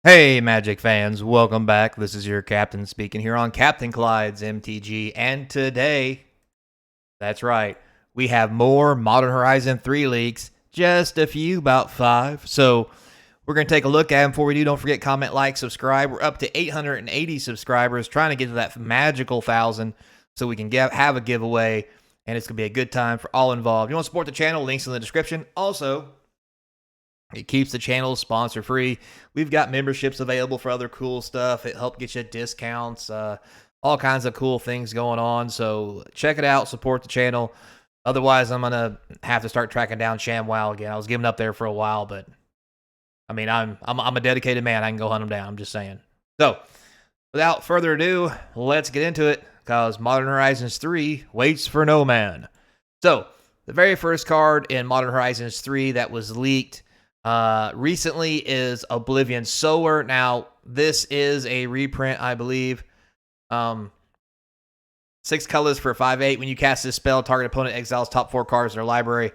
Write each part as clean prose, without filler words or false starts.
Hey, Magic fans, welcome back. This is your captain speaking here on Capnclydes MTG, and today, that's right, we have more Modern Horizon 3 leaks, just a few, about 5. So we're going to take a look at them. Before we do, don't forget, comment, like, subscribe. We're up to 880 subscribers, trying to get to that magical 1,000 so we can have a giveaway, and it's going to be a good time for all involved. You want to support the channel, links in the description. Also, it keeps the channel sponsor free. We've got memberships available for other cool stuff. It helps get you discounts, all kinds of cool things going on. So check it out, support the channel. Otherwise, I'm gonna have to start tracking down ShamWow again. I was giving up there for a while, but I mean, I'm a dedicated man. I can go hunt them down. I'm just saying. So without further ado, let's get into it, because Modern Horizons 3 waits for no man. So the very first card in Modern Horizons 3 that was leaked recently is Oblivion Sower. Now, this is a reprint, I believe. 6 colors for 5/8. When you cast this spell, target opponent exiles top 4 cards in their library.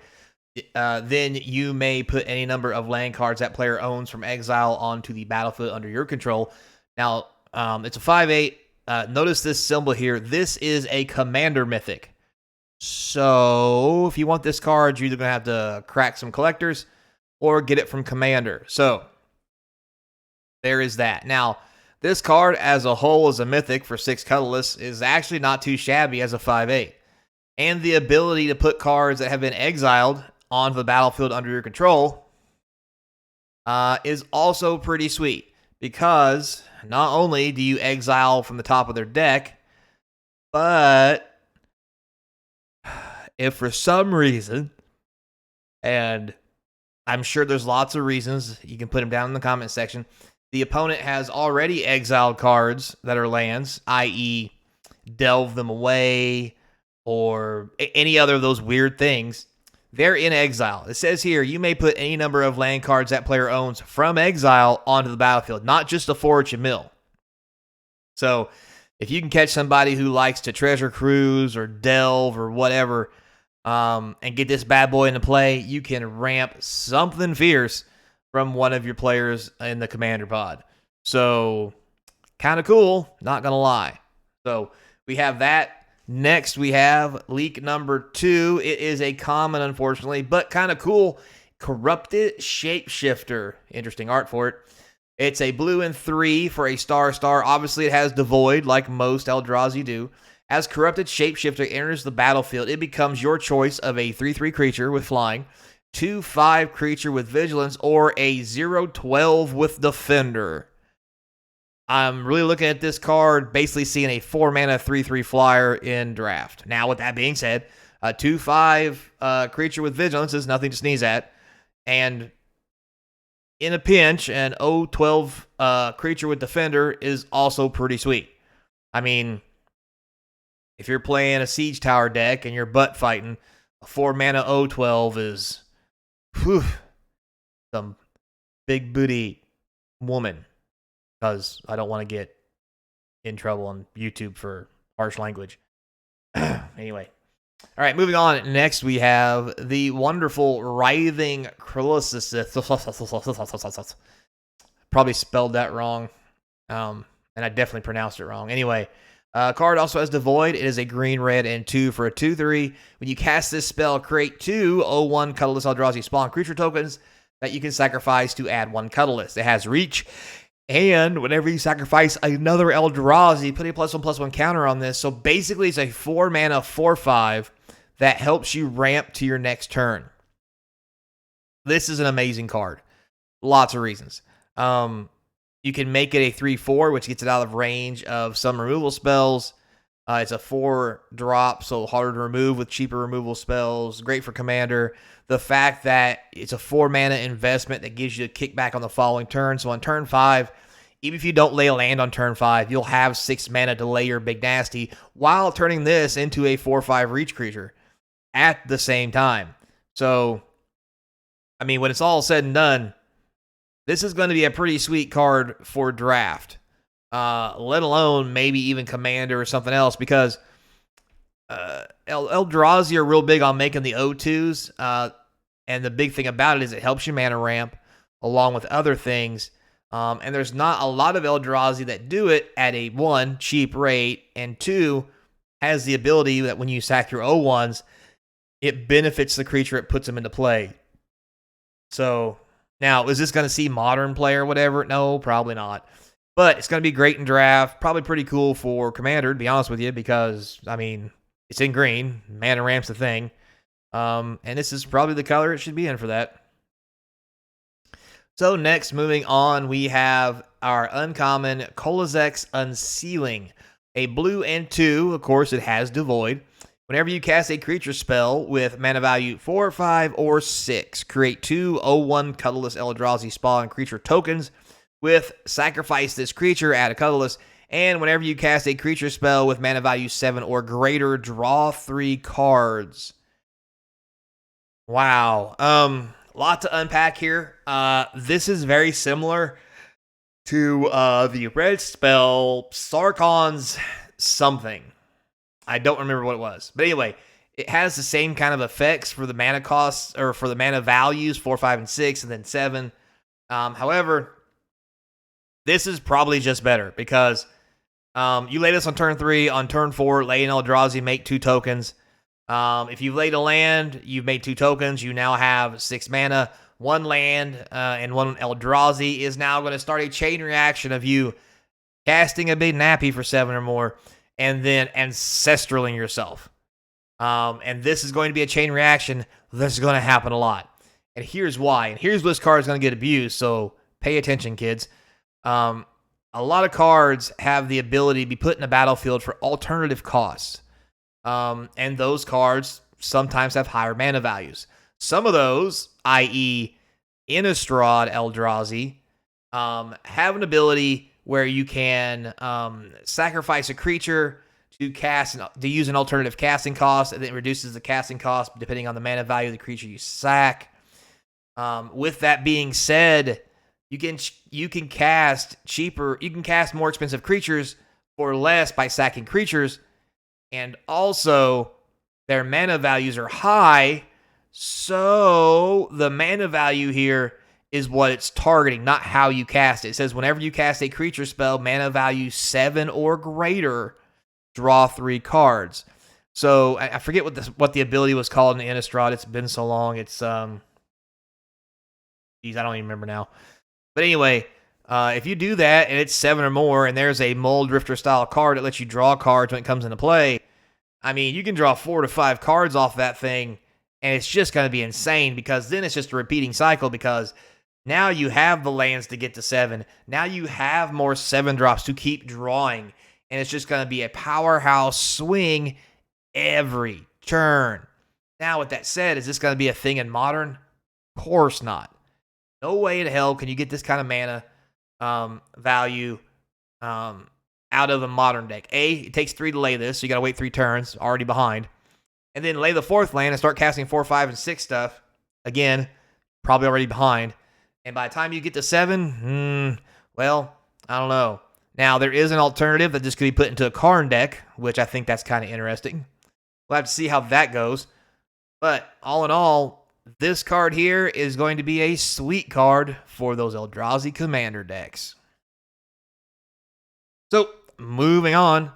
Then you may put any number of land cards that player owns from exile onto the battlefield under your control. Now, it's a 5/8. Notice this symbol here. This is a commander mythic. So, if you want this card, you're either going to have to crack some collectors or get it from Commander. So, there is that. Now, this card as a whole as a mythic for 6 colorless is actually not too shabby as a 5/8. And the ability to put cards that have been exiled onto the battlefield under your control is also pretty sweet, because not only do you exile from the top of their deck, but if for some reason, and I'm sure there's lots of reasons, you can put them down in the comment section, the opponent has already exiled cards that are lands, i.e. delve them away or any other of those weird things. They're in exile. It says here, you may put any number of land cards that player owns from exile onto the battlefield, not just a forage and mill. So if you can catch somebody who likes to treasure cruise or delve or whatever, and get this bad boy into play, you can ramp something fierce from one of your players in the commander pod. So, kind of cool, not going to lie. So, we have that. Next, we have leak number 2. It is a common, unfortunately, but kind of cool. Corrupted Shapeshifter. Interesting art for it. It's a blue and 3 for a star. Obviously, it has Devoid, like most Eldrazi do. As Corrupted Shapeshifter enters the battlefield, it becomes your choice of a 3/3 creature with flying, 2/5 creature with vigilance, or a 0/12 with defender. I'm really looking at this card, basically seeing a 4-mana 3/3 flyer in draft. Now, with that being said, a 2/5 creature with vigilance is nothing to sneeze at, and in a pinch, an 0/12 creature with defender is also pretty sweet. I mean, if you're playing a Siege Tower deck and you're butt fighting, a 4-mana 0/12 is some big booty woman, because I don't want to get in trouble on YouTube for harsh language. Anyway. All right, moving on. Next, we have the wonderful Riving Cryllis. Probably spelled that wrong, and I definitely pronounced it wrong. Anyway, card also has Devoid. It is a green, red, and 2 for a 2/3. When you cast this spell, create 2 0/1 colorless Eldrazi spawn creature tokens that you can sacrifice to add 1 colorless. It has reach, and whenever you sacrifice another Eldrazi, put a +1/+1 counter on this. So basically, it's a 4-mana 4/5 that helps you ramp to your next turn. This is an amazing card. Lots of reasons. You can make it a 3/4, which gets it out of range of some removal spells. It's a 4-drop, so harder to remove with cheaper removal spells. Great for commander. The fact that it's a 4-mana investment that gives you a kickback on the following turn. So on turn 5, even if you don't lay a land on turn 5, you'll have 6 mana to lay your big nasty while turning this into a 4/5 reach creature at the same time. So, I mean, when it's all said and done, this is going to be a pretty sweet card for draft, let alone maybe even commander or something else, because Eldrazi are real big on making the O2s, and the big thing about it is it helps you mana ramp along with other things. And there's not a lot of Eldrazi that do it at a 1, cheap rate, and 2, has the ability that when you sack your O1s, it benefits the creature it puts them into play. So, now, is this going to see Modern play or whatever? No, probably not. But it's going to be great in draft. Probably pretty cool for Commander, to be honest with you, because, I mean, it's in green. Mana Ramp's the thing. And this is probably the color it should be in for that. So next, moving on, we have our uncommon Kolazek's Unsealing. A blue and 2, of course, it has Devoid. Whenever you cast a creature spell with mana value 4, 5, or 6, create 2 0/1 colorless Eldrazi spawn creature tokens with sacrifice this creature, add a colorless, and whenever you cast a creature spell with mana value 7 or greater, draw 3 cards. Wow. Lot to unpack here. This is very similar to the red spell Sarkon's something. I don't remember what it was. But anyway, it has the same kind of effects for the mana costs, or for the mana values, 4, 5, and 6, and then 7. However, this is probably just better because you lay this on turn 3. On turn 4, lay an Eldrazi, make 2 tokens. If you've laid a land, you've made 2 tokens. You now have 6 mana. 1 land and 1 Eldrazi is now going to start a chain reaction of you casting a big nappy for 7 or more, and then ancestraling yourself. And this is going to be a chain reaction. This is going to happen a lot. And here's why. And here's this card is going to get abused, so pay attention, kids. A lot of cards have the ability to be put in the battlefield for alternative costs. And those cards sometimes have higher mana values. Some of those, i.e. Innistrad Eldrazi, have an ability where you can sacrifice a creature to use an alternative casting cost, and it reduces the casting cost depending on the mana value of the creature you sack. With that being said, you can cast cheaper, you can cast more expensive creatures for less by sacking creatures, and also their mana values are high, so the mana value here is what it's targeting, not how you cast it. It says whenever you cast a creature spell, mana value 7 or greater, draw 3 cards. So I forget what the ability was called in Innistrad. It's been so long. It's geez, I don't even remember now. But anyway, if you do that and it's 7 or more, and there's a Mold Drifter style card that lets you draw cards when it comes into play, I mean, you can draw 4 to 5 cards off that thing, and it's just going to be insane, because then it's just a repeating cycle, because now you have the lands to get to 7. Now you have more 7 drops to keep drawing, and it's just going to be a powerhouse swing every turn. Now, with that said, is this going to be a thing in Modern? Of course not. No way in hell can you get this kind of mana value out of a Modern deck. It takes 3 to lay this, so you got to wait 3 turns, already behind. And then lay the 4th land and start casting 4, 5, and 6 stuff. Again, probably already behind. And by the time you get to 7, well, I don't know. Now, there is an alternative that just could be put into a Karn deck, which I think that's kind of interesting. We'll have to see how that goes. But all in all, this card here is going to be a sweet card for those Eldrazi Commander decks. So, moving on.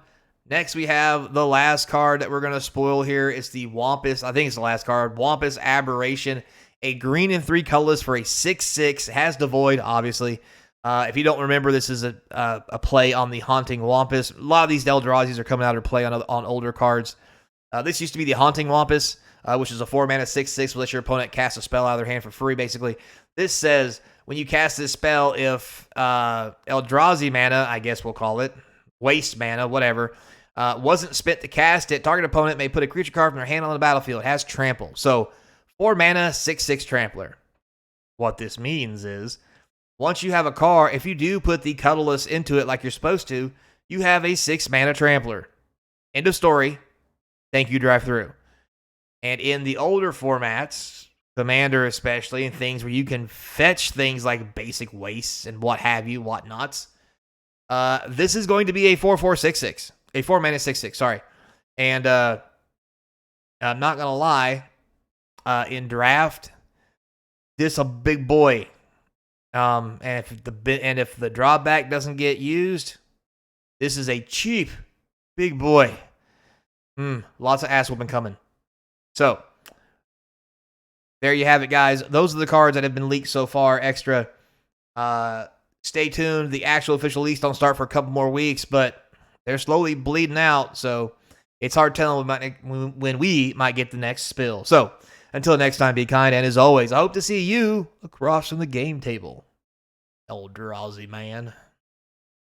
Next, we have the last card that we're going to spoil here. It's the Wampus. I think it's the last card. Wampus Aberration. A green and 3 colorless for a 6/6. It has Devoid, obviously. If you don't remember, this is a play on the Haunting Wampus. A lot of these Eldrazi's are coming out of play on older cards. This used to be the Haunting Wampus, which is a 4-mana 6/6. Let your opponent cast a spell out of their hand for free, basically. This says, when you cast this spell, if Eldrazi mana, I guess we'll call it, waste mana, whatever, wasn't spent to cast it, target opponent may put a creature card from their hand on the battlefield. It has Trample. So, 4 mana, 6/6 Trampler. What this means is, once you have a card, if you do put the colorless into it like you're supposed to, you have a 6 mana Trampler. End of story. Thank you, drive through. And in the older formats, Commander especially, and things where you can fetch things like basic wastes and what have you, whatnots, this is going to be a 4/4/6/6. A 4 mana 6/6, sorry. And I'm not going to lie, in draft, this a big boy. And if the drawback doesn't get used, this is a cheap big boy. Lots of ass whooping coming. So there you have it, guys. Those are the cards that have been leaked so far. Extra. Stay tuned. The actual official leaks don't start for a couple more weeks, but they're slowly bleeding out. So it's hard telling when we might get the next spill. So until next time, be kind. And as always, I hope to see you across from the game table, Eldrazi man.